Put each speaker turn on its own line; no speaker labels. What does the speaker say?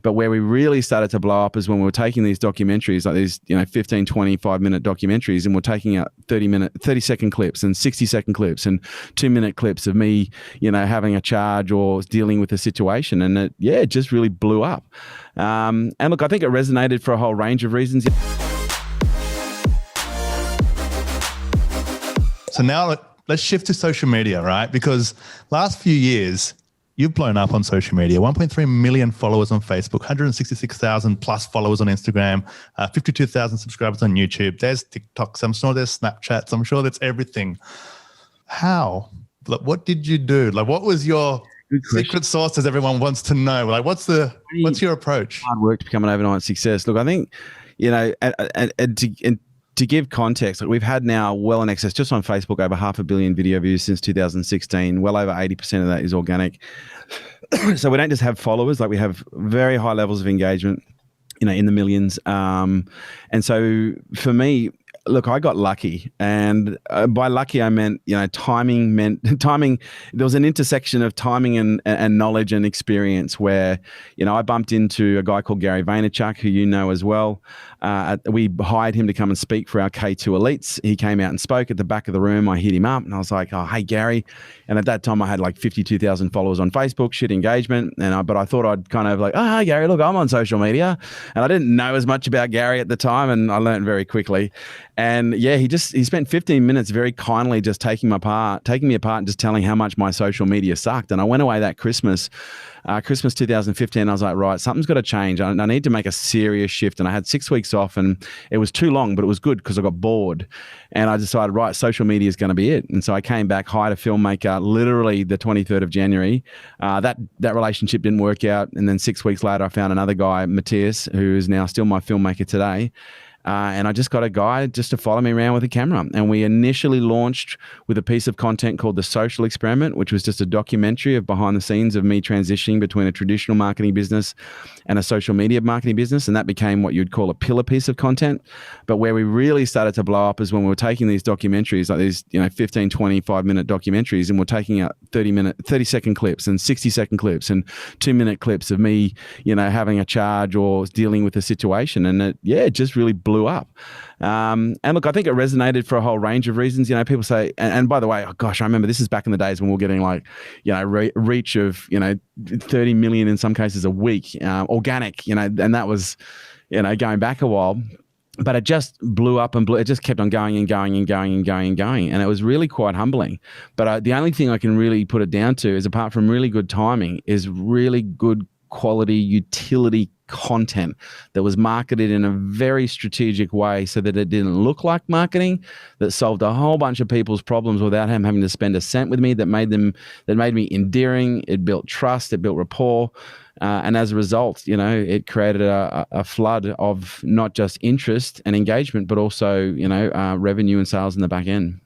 But where we really started to blow up is when we were taking these documentaries, like these, 15, 25-minute documentaries, and we're taking out 30-second clips and 60-second clips and 2-minute clips of me, having a charge or dealing with a situation. And it just really blew up. And look, I think it resonated for a whole range of reasons.
So now let's shift to social media, right? Because last few years, you've blown up on social media. 1.3 million followers on Facebook, 166,000 plus followers on Instagram, 52,000 subscribers on YouTube. There's TikToks. I'm sure there's Snapchats. I'm sure that's everything. How? Like, what did you do? Like, what was your secret sauce, as everyone wants to know? Like, what's your approach?
Hard work to become an overnight success. Look, I think, and to give context, like we've had now well in excess, just on Facebook, over 500 million video views since 2016. Well over 80% of that is organic. So we don't just have followers, like we have very high levels of engagement, in the millions. And so for me, look, I got lucky, and by lucky I meant, timing. There was an intersection of timing and knowledge and experience where, I bumped into a guy called Gary Vaynerchuk, who you know as well. We hired him to come and speak for our K2 elites. He came out and spoke at the back of the room. I hit him up and I was like, "Oh, hey Gary," and at that time I had like 52,000 followers on Facebook, shit engagement, but I thought I'd kind of like, "Oh, hey Gary, look, I'm on social media," and I didn't know as much about Gary at the time, and I learned very quickly. And yeah, he spent 15 minutes very kindly just taking me apart and just telling how much my social media sucked. And I went away that Christmas 2015. I was like, right, something's got to change. I need to make a serious shift. And I had 6 weeks off, and it was too long, but it was good because I got bored. And I decided, right, social media is going to be it. And so I came back, hired a filmmaker, literally the 23rd of January. That relationship didn't work out. And then 6 weeks later, I found another guy, Matthias, who is now still my filmmaker today. And I just got a guy just to follow me around with a camera. And we initially launched with a piece of content called The Social Experiment, which was just a documentary of behind the scenes of me transitioning between a traditional marketing business and a social media marketing business. And that became what you'd call a pillar piece of content. But where we really started to blow up is when we were taking these documentaries, like these 15, 25-minute documentaries, and we're taking out 30-second clips and 60-second clips and 2-minute clips of me, having a charge or dealing with a situation. And it just really blew up. And look, I think it resonated for a whole range of reasons. People say, and by the way, oh gosh, I remember this is back in the days when we were getting like, reach of, 30 million in some cases a week, organic, and that was, going back a while. But it just blew up and it just kept on going and going and going and going and going. And it was really quite humbling. But the only thing I can really put it down to is, apart from really good timing, is really good quality utility content that was marketed in a very strategic way so that it didn't look like marketing, that solved a whole bunch of people's problems without him having to spend a cent with me, that made me endearing. It built trust, it built rapport. And as a result, it created a flood of not just interest and engagement, but also, revenue and sales in the back end.